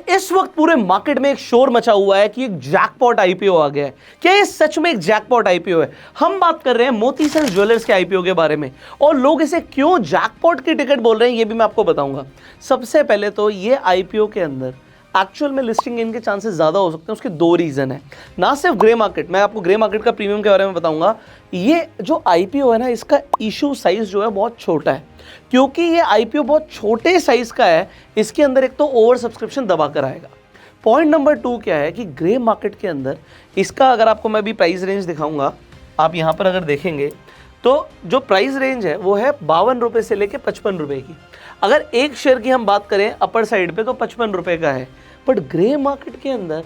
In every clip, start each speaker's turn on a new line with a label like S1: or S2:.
S1: इस वक्त पूरे मार्केट में एक शोर मचा हुआ है कि एक जैकपॉट आईपीओ आ गया है। क्या ये सच में एक जैकपॉट आईपीओ है? हम बात कर रहे हैं मोती सन ज्वेलर्स के आईपीओ के बारे में, और लोग इसे क्यों जैकपॉट की टिकट बोल रहे हैं ये भी मैं आपको बताऊंगा। सबसे पहले तो ये आईपीओ के अंदर एक्चुअल में लिस्टिंग गेन के चांसेस ज़्यादा हो सकते हैं। उसके दो रीज़न है। ना सिर्फ ग्रे मार्केट, मैं आपको ग्रे मार्केट का प्रीमियम के बारे में बताऊंगा। ये जो आईपीओ है ना, इसका इशू साइज जो है बहुत छोटा है। क्योंकि ये आईपीओ बहुत छोटे साइज का है, इसके अंदर एक तो ओवर सब्सक्रिप्शन दबा कर आएगा। पॉइंट नंबर 2 क्या है कि ग्रे मार्केट के अंदर इसका, अगर आपको मैं अभी प्राइस रेंज दिखाऊंगा, आप यहाँ पर अगर देखेंगे तो जो प्राइस रेंज है वो है 52 रुपये से लेके 55 रुपये की। अगर एक शेयर की हम बात करें अपर साइड पे तो 55 रुपये का है, बट ग्रे मार्केट के अंदर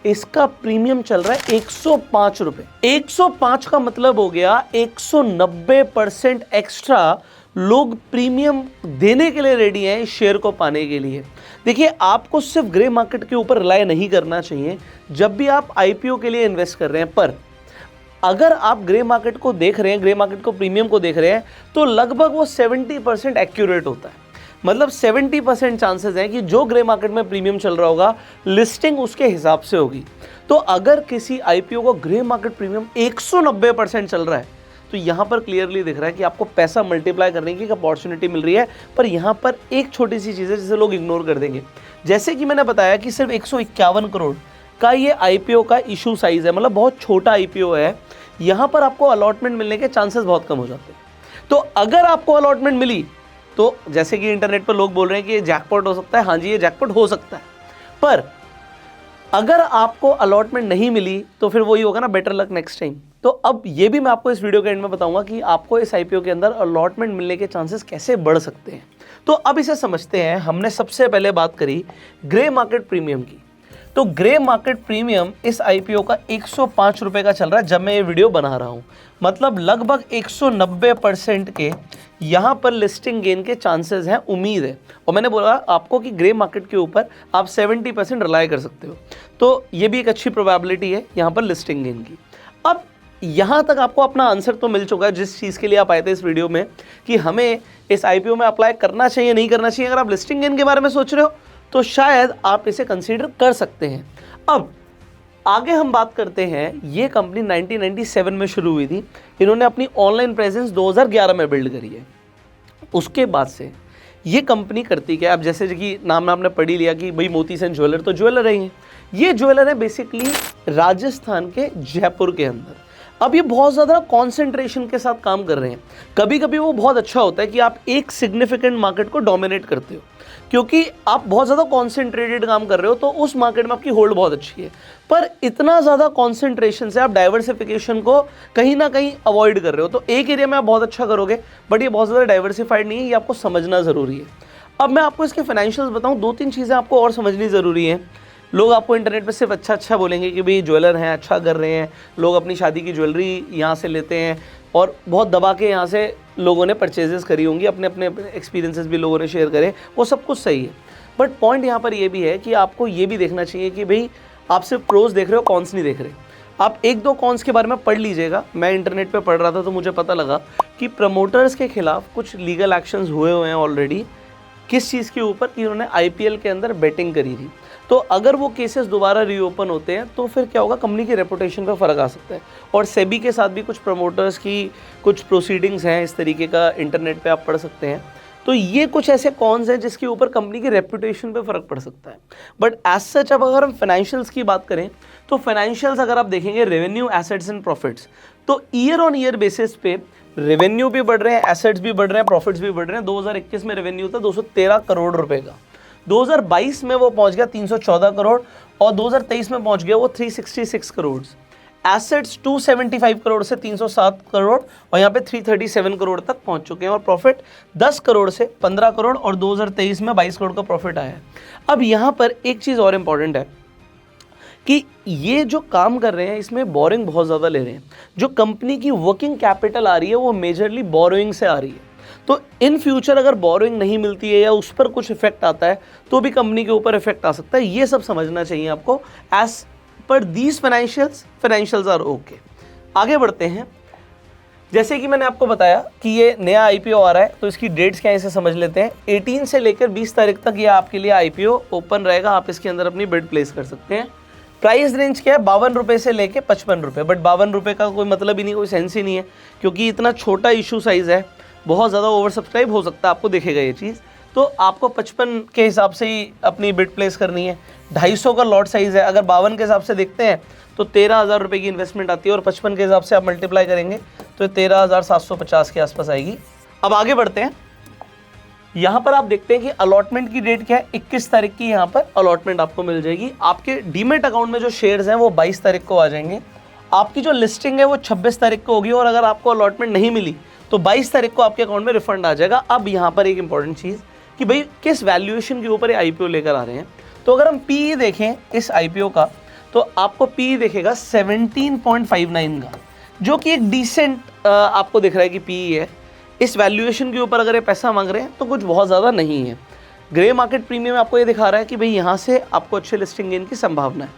S1: इसका प्रीमियम चल रहा है 105 रुपये। 105 का मतलब हो गया 190% एक्स्ट्रा लोग प्रीमियम देने के लिए रेडी हैं इस शेयर को पाने के लिए। देखिए, आपको सिर्फ ग्रे मार्केट के ऊपर रिलाय नहीं करना चाहिए जब भी आप आईपीओ के लिए इन्वेस्ट कर रहे हैं। पर अगर आप ग्रे मार्केट को देख रहे हैं, ग्रे मार्केट को प्रीमियम को देख रहे हैं, तो लगभग वो 70% एक्यूरेट होता है। मतलब 70% चांसेस हैं कि जो ग्रे मार्केट में प्रीमियम चल रहा होगा, लिस्टिंग उसके हिसाब से होगी। तो अगर किसी आईपीओ को ग्रे मार्केट प्रीमियम 190% चल रहा है, तो यहाँ पर क्लियरली दिख रहा है कि आपको पैसा मल्टीप्लाई करने की एक अपॉर्चुनिटी मिल रही है। पर यहाँ पर एक छोटी सी चीज़ है जिसे लोग इग्नोर कर देंगे। जैसे कि मैंने बताया कि सिर्फ 151 करोड़ का ये आईपीओ का इशू साइज है, मतलब बहुत छोटा आईपीओ है। यहाँ पर आपको अलॉटमेंट मिलने के चांसेस बहुत कम हो जाते हैं। तो अगर आपको अलॉटमेंट मिली, तो जैसे कि इंटरनेट पर लोग बोल रहे हैं कि ये जैकपॉट हो सकता है, हाँ जी ये जैकपॉट हो सकता है। पर अगर आपको अलॉटमेंट नहीं मिली तो फिर वही होगा ना, बेटर लक नेक्स्ट टाइम। तो अब ये भी मैं आपको इस वीडियो के एंड में बताऊंगा कि आपको इस आईपीओ के अंदर अलॉटमेंट मिलने के चांसेस कैसे बढ़ सकते हैं। तो अब इसे समझते हैं। हमने सबसे पहले बात करी ग्रे मार्केट प्रीमियम की। तो ग्रे मार्केट प्रीमियम इस आईपीओ का 105 रुपये का चल रहा है जब मैं ये वीडियो बना रहा हूँ। मतलब लगभग 190% के यहाँ पर लिस्टिंग गेन के चांसेस हैं, उम्मीद है। और मैंने बोला आपको कि ग्रे मार्केट के ऊपर आप 70% रिलाय कर सकते हो, तो ये भी एक अच्छी प्रोबेबिलिटी है यहाँ पर लिस्टिंग गेन की। अब यहाँ तक आपको अपना आंसर तो मिल चुका है जिस चीज़ के लिए आप आए थे इस वीडियो में, कि हमें इस आईपीओ में अप्लाई करना चाहिए नहीं करना चाहिए। अगर आप लिस्टिंग गेन के बारे में सोच रहे हो तो शायद आप इसे कंसीडर कर सकते हैं। अब आगे हम बात करते हैं। ये कंपनी 1997 में शुरू हुई थी। इन्होंने अपनी ऑनलाइन प्रेजेंस 2011 में बिल्ड करी है। उसके बाद से ये कंपनी करती क्या, अब जैसे कि नाम में आपने पढ़ ही लिया कि भाई मोती सन ज्वेलर, तो ज्वेलर है ये ज्वेलर है बेसिकली राजस्थान के जयपुर के अंदर। अब ये बहुत ज़्यादा कॉन्सेंट्रेशन के साथ काम कर रहे हैं। कभी कभी वो बहुत अच्छा होता है कि आप एक सिग्निफिकेंट मार्केट को डोमिनेट करते हो, क्योंकि आप बहुत ज़्यादा कॉन्सेंट्रेटेड काम कर रहे हो, तो उस मार्केट में आपकी होल्ड बहुत अच्छी है। पर इतना ज़्यादा कॉन्सेंट्रेशन से आप डाइवर्सिफिकेशन को कहीं ना कहीं अवॉइड कर रहे हो। तो एक एरिया में आप बहुत अच्छा करोगे, बट ये बहुत ज़्यादा डाइवर्सिफाइड नहीं है, ये आपको समझना ज़रूरी है। अब मैं आपको इसके फाइनेंशियल्स बताऊँ, 2-3 चीज़ें आपको और समझनी ज़रूरी है। लोग आपको इंटरनेट पे सिर्फ अच्छा बोलेंगे कि भाई ज्वेलर हैं, अच्छा कर रहे हैं, लोग अपनी शादी की ज्वेलरी यहाँ से लेते हैं, और बहुत दबा के यहाँ से लोगों ने परचेजेस करी होंगी, अपने अपने एक्सपीरियंसेस भी लोगों ने शेयर करे, वो सब कुछ सही है। बट पॉइंट यहाँ पर ये भी है कि आपको ये भी देखना चाहिए कि भाई आप सिर्फ प्रोज देख रहे हो, कॉन्स नहीं देख रहे। आप 1-2 कॉन्स के बारे में पढ़ लीजिएगा। मैं इंटरनेट पे पढ़ रहा था तो मुझे पता लगा कि प्रमोटर्स के खिलाफ कुछ लीगल एक्शंस हुए हैं ऑलरेडी। किस चीज़ के ऊपर कि उन्होंने आईपीएल के अंदर बेटिंग करी थी। तो अगर वो केसेस दोबारा रीओपन होते हैं तो फिर क्या होगा, कंपनी की रेपुटेशन पे फ़र्क आ सकता है। और सेबी के साथ भी कुछ प्रमोटर्स की कुछ प्रोसीडिंग्स हैं इस तरीके का, इंटरनेट पे आप पढ़ सकते हैं। तो ये कुछ ऐसे कॉन्स हैं जिसके ऊपर कंपनी की रेपुटेशन पे फ़र्क पड़ सकता है। बट एज सच अब अगर हम फाइनेंशियल्स की बात करें तो फाइनेंशियल्स अगर आप देखेंगे रेवेन्यू, एसेट्स एंड प्रॉफिट्स, तो ईयर ऑन ईयर बेसिस पे रेवेन्यू भी बढ़ रहे हैं, एसेट्स भी बढ़ रहे हैं, प्रॉफिट्स भी बढ़ रहे हैं। 2021 में रेवेन्यू था 213 करोड़ रुपए का, 2022 में वो पहुंच गया 314 करोड़, और 2023 में पहुंच गया वो 366 करोड़। एसेट्स 275 करोड़ से 307 करोड़, और यहाँ पे 337 करोड़ तक पहुंच चुके हैं। और प्रॉफिट 10 करोड़ से 15 करोड़, और 2023 में 22 करोड़ का प्रॉफिट आया है। अब यहाँ पर एक चीज़ और इम्पॉर्टेंट है कि ये जो काम कर रहे हैं इसमें बोरिंग बहुत ज़्यादा ले रहे हैं। जो कंपनी की वर्किंग कैपिटल आ रही है वो मेजरली बोरोइंग से आ रही है। तो इन फ्यूचर अगर बोरोइंग नहीं मिलती है या उस पर कुछ इफेक्ट आता है तो भी कंपनी के ऊपर इफेक्ट आ सकता है। ये सब समझना चाहिए आपको। As per these financials are okay. आगे बढ़ते हैं। जैसे कि मैंने आपको बताया कि ये नया आईपीओ आ रहा है, तो इसकी डेट्स क्या है इसे समझ लेते हैं। 18 से लेकर 20 तारीख तक ये आपके लिए आईपीओ ओपन रहेगा, आप इसके अंदर अपनी बिड प्लेस कर सकते हैं। प्राइस रेंज क्या है, 52 रुपये से लेके 55 रुपये। बट 52 रुपये का कोई मतलब ही नहीं, कोई सेंस ही नहीं है, क्योंकि इतना छोटा इशू साइज़ है, बहुत ज़्यादा ओवर सब्सक्राइब हो सकता है, आपको दिखेगा ये चीज़। तो आपको 55 के हिसाब से ही अपनी बिड प्लेस करनी है। 250 का लॉट साइज़ है, अगर 52 के हिसाब से देखते हैं तो 13,000 रुपये की इन्वेस्टमेंट आती है, और 55 के हिसाब से आप मल्टीप्लाई करेंगे तो 13,750 के आसपास आएगी। अब आगे बढ़ते हैं। यहाँ पर आप देखते हैं कि अलॉटमेंट की डेट क्या है, 21 तारीख की यहाँ पर अलॉटमेंट आपको मिल जाएगी। आपके डीमेट अकाउंट में जो शेयर्स हैं वो 22 तारीख को आ जाएंगे। आपकी जो लिस्टिंग है वो 26 तारीख को होगी, और अगर आपको अलॉटमेंट नहीं मिली तो 22 तारीख को आपके अकाउंट में रिफंड आ जाएगा। अब यहाँ पर एक इंपॉर्टेंट चीज़ कि भाई किस वैल्यूएशन के ऊपर ये आईपीओ लेकर आ रहे हैं। तो अगर हम पीई देखें इस आईपीओ का, तो आपको पीई दिखेगा 17.59 का, जो कि एक डिसेंट आपको दिख रहा है कि पीई है। इस वैल्यूएशन के ऊपर अगर ये पैसा मांग रहे हैं तो कुछ बहुत ज़्यादा नहीं है। ग्रे मार्केट प्रीमियम आपको ये दिखा रहा है कि भाई यहाँ से आपको अच्छे लिस्टिंग गेन की संभावना है।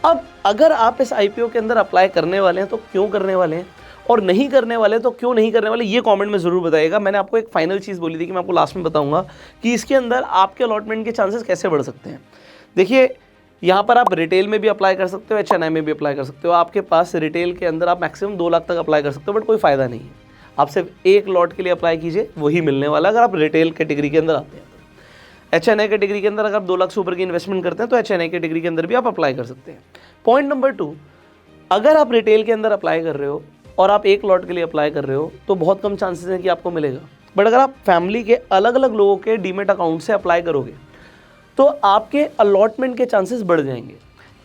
S1: अब अगर आप इस आईपीओ के अंदर अप्लाई करने वाले हैं तो क्यों करने वाले हैं, और नहीं करने वाले तो क्यों नहीं करने वाले, ये कमेंट में ज़रूर बताइएगा। मैंने आपको एक फाइनल चीज़ बोली थी कि मैं आपको लास्ट में बताऊंगा कि इसके अंदर आपके अलॉटमेंट के चांसेस कैसे बढ़ सकते हैं। देखिए, यहाँ पर आप रिटेल में भी अप्लाई कर सकते हो, HNI में भी अप्लाई कर सकते हो। आपके पास रिटेल के अंदर आप मैक्सिमम 2 लाख तक अप्लाई कर सकते हो, बट कोई फ़ायदा नहीं है। आप सिर्फ एक लॉट के लिए अप्लाई कीजिए, वही मिलने वाला अगर आप रिटेल कैटेगरी के अंदर आते हैं। HNI कैटेगरी के अंदर अगर आप 2 लाख से ऊपर की इन्वेस्टमेंट करते हैं तो HNI कैटेगरी के अंदर भी आप अप्लाई कर सकते हैं। पॉइंट नंबर 2, अगर आप रिटेल के अंदर अप्लाई कर रहे हो और आप एक लॉट के लिए अप्लाई कर रहे हो तो बहुत कम चांसेस हैं कि आपको मिलेगा। बट अगर आप फैमिली के अलग अलग लोगों के डीमेट अकाउंट से अप्लाई करोगे तो आपके अलॉटमेंट के चांसेस बढ़ जाएंगे।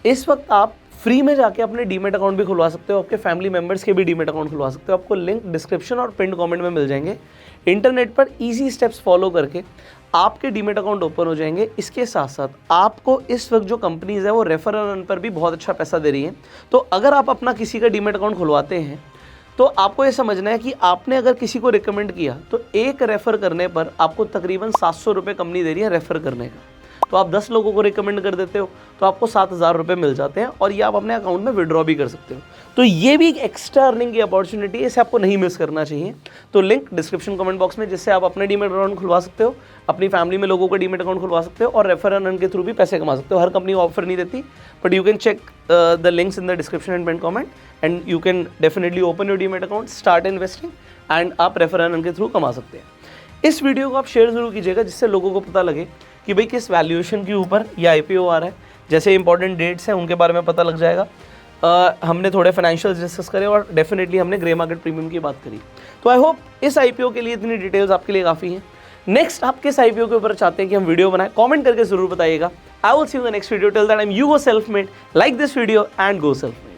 S1: इस वक्त आप फ्री में जाके अपने डीमेट अकाउंट भी खुलवा सकते हो, आपके फैमिली मेम्बर्स के भी डीमेट अकाउंट खुलवा सकते हो। आपको लिंक डिस्क्रिप्शन और पिन कमेंट में मिल जाएंगे। इंटरनेट पर इजी स्टेप्स फॉलो करके आपके डीमेट अकाउंट ओपन हो जाएंगे। इसके साथ साथ आपको इस वक्त जो कंपनीज़ है वो रेफर रन पर भी बहुत अच्छा पैसा दे रही है। तो अगर आप अपना किसी का डीमेट अकाउंट खुलवाते हैं तो आपको ये समझना है कि आपने अगर किसी को रिकमेंड किया तो एक रेफ़र करने पर आपको तकरीबन 700 रुपये कंपनी दे रही है रेफ़र करने का। तो आप 10 लोगों को रिकमेंड कर देते हो तो आपको 7,000 रुपये मिल जाते हैं, और ये आप अपने अकाउंट में विड्रॉ भी कर सकते हो। तो ये भी एक एक्स्ट्रा अर्निंग की अपॉर्चुनिटी है, इसे आपको नहीं मिस करना चाहिए। तो लिंक डिस्क्रिप्शन कमेंट बॉक्स में, जिससे आप अपने डीमेट अकाउंट खुलवा सकते हो, अपनी फैमिली में लोगों का डीमेट अकाउंट खुलवा सकते हो, और रेफर अर्न के थ्रू भी पैसे कमा सकते हो। हर कंपनी ऑफर नहीं देती, but you can check the links in the description and pin comment, and you can definitely open your demat account, start investing, and आप रेफर अर्न के थ्रू कमा सकते हैं। इस वीडियो को आप शेयर जरूर कीजिएगा, जिससे लोगों को पता लगे कि भाई किस वैल्यूएशन के ऊपर ये आईपीओ आ रहा है। जैसे इंपॉर्टेंट डेट्स हैं उनके बारे में पता लग जाएगा। हमने थोड़े फाइनेंशियल्स डिस्कस करे, और डेफिनेटली हमने ग्रे मार्केट प्रीमियम की बात करी। तो आई होप इस आईपीओ के लिए इतनी डिटेल्स आपके लिए काफ़ी हैं। नेक्स्ट आप किस आईपीओ के ऊपर चाहते हैं कि हम वीडियो बनाएं, कमेंट करके जरूर बताइएगा। I will see you in the next video. Till that time you go self made, like this video and go self made.